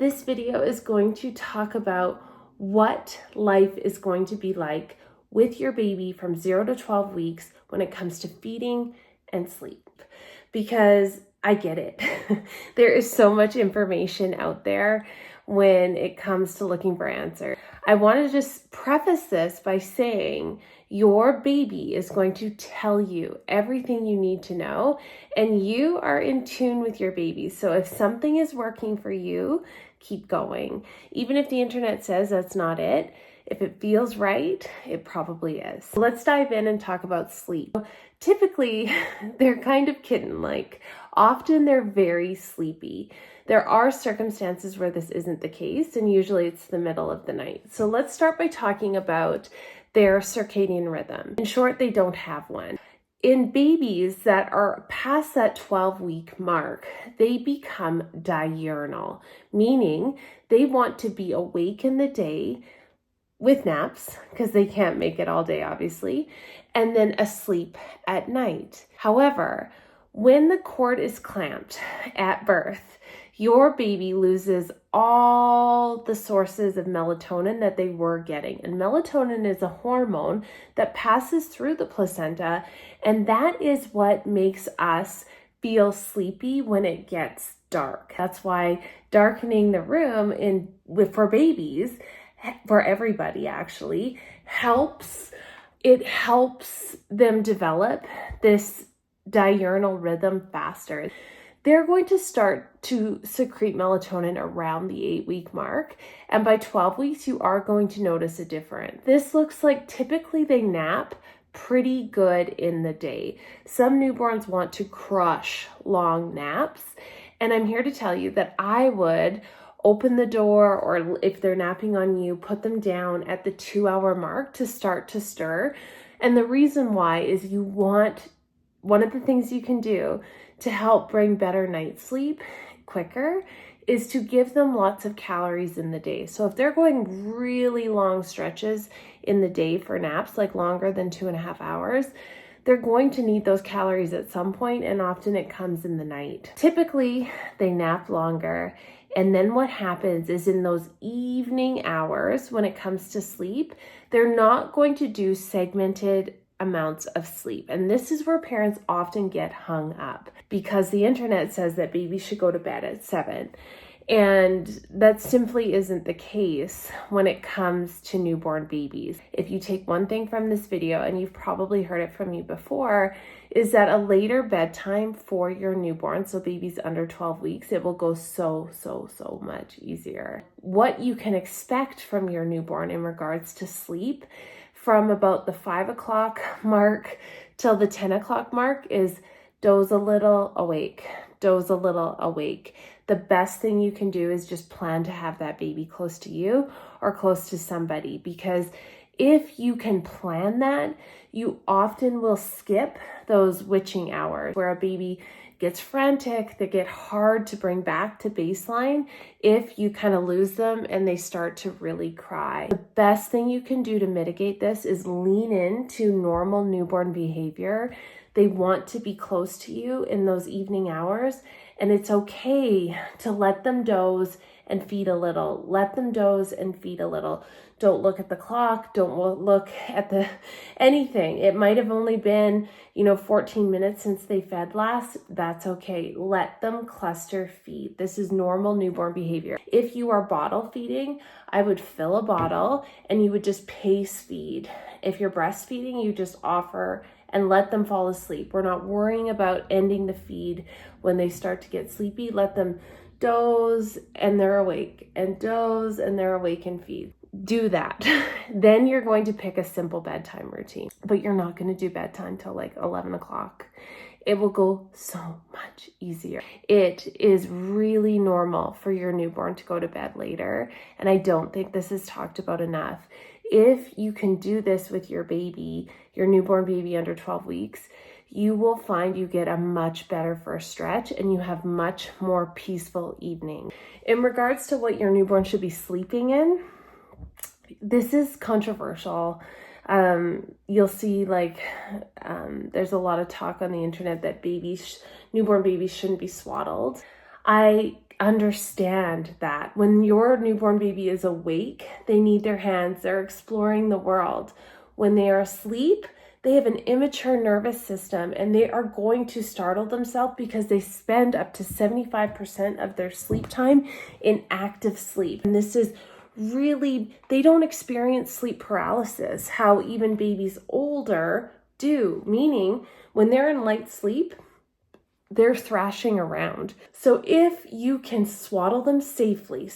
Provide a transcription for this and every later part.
This video is going to talk about what life is going to be like with your baby from 0 to 12 weeks when it comes to feeding and sleep. Because I get it. There is so much information out there when it comes to looking for answers. I want to just preface this by saying your baby is going to tell you everything you need to know, and you are in tune with your baby. So if something is working for you, keep going. Even if the internet says that's not it, if it feels right, it probably is. Let's dive in and talk about sleep. Typically, they're kind of kitten-like. Often they're very sleepy. There are circumstances where this isn't the case, and usually it's the middle of the night. So let's start by talking about their circadian rhythm. In short, they don't have one. In babies that are past that 12-week mark, they become diurnal, meaning they want to be awake in the day with naps, because they can't make it all day, obviously, and then asleep at night. However, when the cord is clamped at birth, your baby loses all the sources of melatonin that they were getting. And melatonin is a hormone that passes through the placenta, and that is what makes us feel sleepy when it gets dark. That's why darkening the room for babies, for everybody actually, helps. It helps them develop this diurnal rhythm faster. They're going to start to secrete melatonin around the 8-week mark, and by 12 weeks, you are going to notice a difference. This looks like typically they nap pretty good in the day. Some newborns want to crush long naps, and I'm here to tell you that I would open the door, or if they're napping on you, put them down at the 2-hour mark to start to stir. And the reason why is one of the things you can do to help bring better night sleep quicker is to give them lots of calories in the day. So if they're going really long stretches in the day for naps, like longer than 2.5 hours, they're going to need those calories at some point, and often it comes in the night. Typically, they nap longer, and then what happens is in those evening hours, when it comes to sleep, they're not going to do segmented amounts of sleep. And this is where parents often get hung up, because the internet says that babies should go to bed at 7. And that simply isn't the case when it comes to newborn babies. If you take one thing from this video, and you've probably heard it from me before, is that a later bedtime for your newborn, so babies under 12 weeks, it will go so much easier. What you can expect from your newborn in regards to sleep from about the 5 o'clock mark till the 10 o'clock mark is doze a little, awake, doze a little, awake. The best thing you can do is just plan to have that baby close to you or close to somebody, because if you can plan that, you often will skip those witching hours where a baby gets frantic, they get hard to bring back to baseline if you kind of lose them and they start to really cry. The best thing you can do to mitigate this is lean into normal newborn behavior. They want to be close to you in those evening hours, and it's okay to let them doze and feed a little. Let them doze and feed a little. Don't look at the clock. Don't look at anything. It might have only been, 14 minutes since they fed last. That's okay. Let them cluster feed. This is normal newborn behavior. If you are bottle feeding, I would fill a bottle and you would just pace feed. If you're breastfeeding, you just offer and let them fall asleep. We're not worrying about ending the feed when they start to get sleepy. Let them doze and they're awake, and doze and they're awake and feed. Do that. Then you're going to pick a simple bedtime routine, but you're not going to do bedtime till like 11 o'clock. It will go so much easier. It is really normal for your newborn to go to bed later, and I don't think this is talked about enough. If you can do this with your baby, your newborn baby under 12 weeks, you will find you get a much better first stretch and you have much more peaceful evening. In regards to what your newborn should be sleeping in, this is controversial. You'll see there's a lot of talk on the internet that newborn babies shouldn't be swaddled. I understand that when your newborn baby is awake, they need their hands, they're exploring the world. When they are asleep, they have an immature nervous system and they are going to startle themselves because they spend up to 75% of their sleep time in active sleep. And this is really, they don't experience sleep paralysis, how even babies older do, meaning when they're in light sleep, they're thrashing around. So if you can swaddle them safely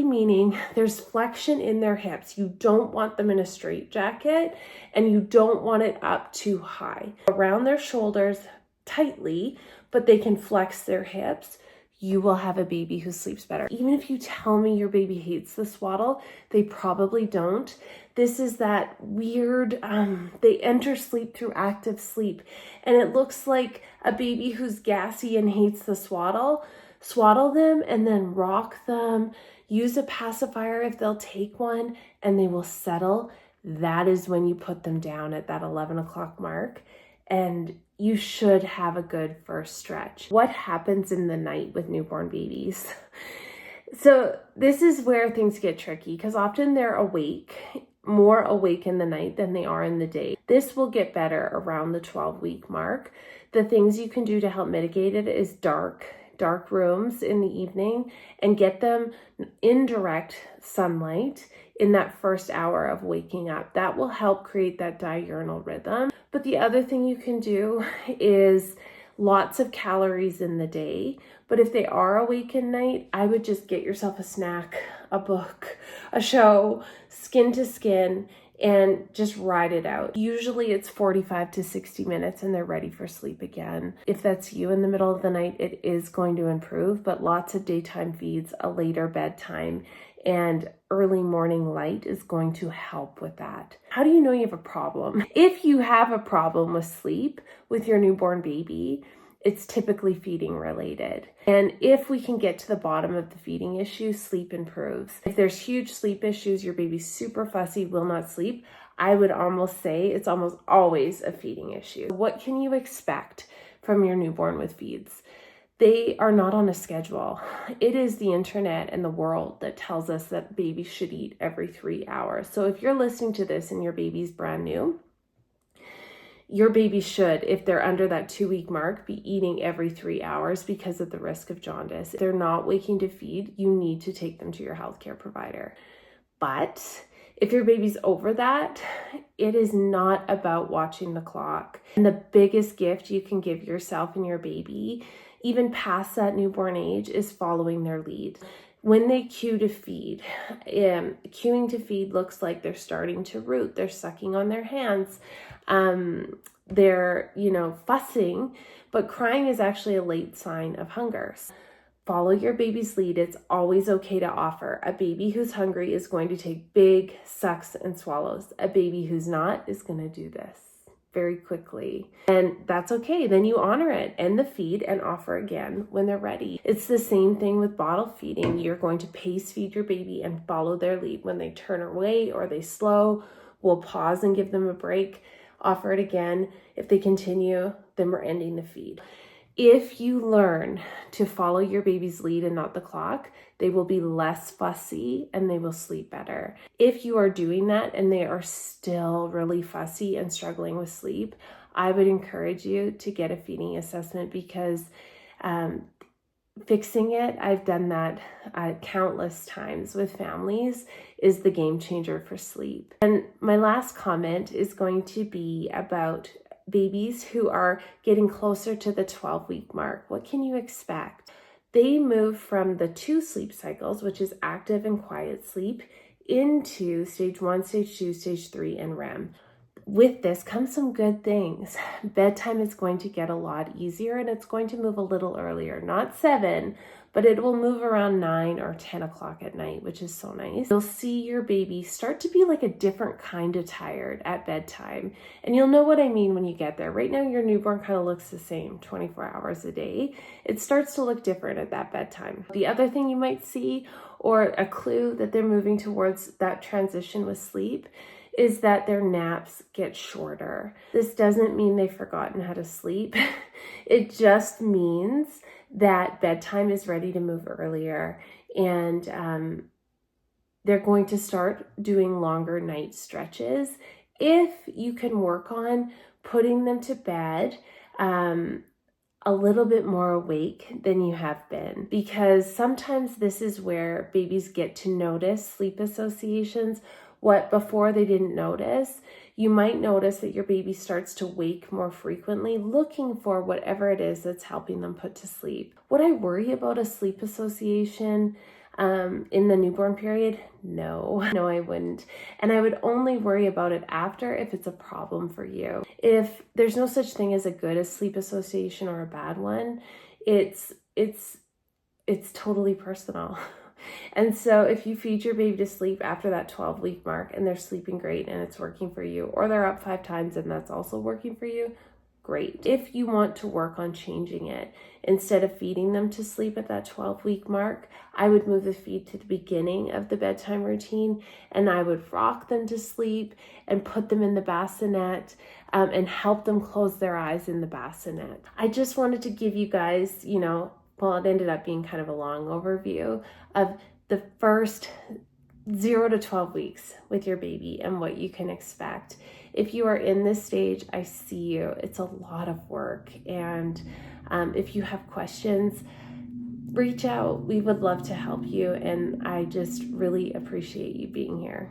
meaning there's flexion in their hips, you don't want them in a straitjacket and you don't want it up too high. Around their shoulders tightly, but they can flex their hips, you will have a baby who sleeps better. Even if you tell me your baby hates the swaddle, they probably don't. This is that weird, they enter sleep through active sleep. And it looks like a baby who's gassy and hates the swaddle. Swaddle them and then rock them. Use a pacifier if they'll take one and they will settle. That is when you put them down at that 11 o'clock mark. And you should have a good first stretch. What happens in the night with newborn babies? So this is where things get tricky because often they're awake, more awake in the night than they are in the day. This will get better around the 12-week mark. The things you can do to help mitigate it is dark rooms in the evening and get them in direct sunlight in that first hour of waking up. That will help create that diurnal rhythm. But the other thing you can do is lots of calories in the day. But if they are awake at night, I would just get yourself a snack, a book, a show, skin to skin, and just ride it out. Usually it's 45 to 60 minutes and they're ready for sleep again. If that's you in the middle of the night, it is going to improve, but lots of daytime feeds, a later bedtime, and early morning light is going to help with that. How do you know you have a problem? If you have a problem with sleep with your newborn baby, it's typically feeding related. And if we can get to the bottom of the feeding issue, sleep improves. If there's huge sleep issues, your baby's super fussy, will not sleep, I would almost say it's almost always a feeding issue. What can you expect from your newborn with feeds? They are not on a schedule. It is the internet and the world that tells us that babies should eat every 3 hours. So if you're listening to this and your baby's brand new, your baby should, if they're under that 2-week mark, be eating every 3 hours because of the risk of jaundice. If they're not waking to feed, you need to take them to your healthcare provider. But if your baby's over that, it is not about watching the clock. And the biggest gift you can give yourself and your baby, even past that newborn age, is following their lead. When they cue to feed, cueing to feed looks like they're starting to root, they're sucking on their hands, they're, fussing, but crying is actually a late sign of hunger. Follow your baby's lead. It's always okay to offer. A baby who's hungry is going to take big sucks and swallows. A baby who's not is going to do this very quickly. And that's okay. Then you honor it, end the feed, and offer again when they're ready. It's the same thing with bottle feeding. You're going to pace feed your baby and follow their lead. When they turn away or they slow, we'll pause and give them a break, offer it again. If they continue, then we're ending the feed. If you learn to follow your baby's lead and not the clock, they will be less fussy and they will sleep better. If you are doing that and they are still really fussy and struggling with sleep, I would encourage you to get a feeding assessment because fixing it, I've done that countless times with families, is the game changer for sleep. And my last comment is going to be about babies who are getting closer to the 12-week mark. What can you expect? They move from the 2 sleep cycles, which is active and quiet sleep, into stage 1, stage 2, stage 3, and REM. With this comes some good things. Bedtime is going to get a lot easier and it's going to move a little earlier, not 7, but it will move around 9 or 10 o'clock at night, which is so nice. You'll see your baby start to be like a different kind of tired at bedtime. And you'll know what I mean when you get there. Right now, your newborn kind of looks the same 24 hours a day. It starts to look different at that bedtime. The other thing you might see, or a clue that they're moving towards that transition with sleep, is that their naps get shorter. This doesn't mean they've forgotten how to sleep. It just means that bedtime is ready to move earlier, and they're going to start doing longer night stretches. If you can work on putting them to bed a little bit more awake than you have been, because sometimes this is where babies get to notice sleep associations, what before they didn't notice. You might notice that your baby starts to wake more frequently, looking for whatever it is that's helping them put to sleep. Would I worry about a sleep association in the newborn period? No, I wouldn't. And I would only worry about it after if it's a problem for you. If there's no such thing as a good sleep association or a bad one, it's totally personal. And so if you feed your baby to sleep after that 12-week mark and they're sleeping great and it's working for you, or they're up 5 times and that's also working for you, great. If you want to work on changing it, instead of feeding them to sleep at that 12-week mark, I would move the feed to the beginning of the bedtime routine, and I would rock them to sleep and put them in the bassinet and help them close their eyes in the bassinet. I just wanted to give you guys, well, it ended up being kind of a long overview of the first 0 to 12 weeks with your baby and what you can expect. If you are in this stage, I see you. It's a lot of work. And if you have questions, reach out. We would love to help you. And I just really appreciate you being here.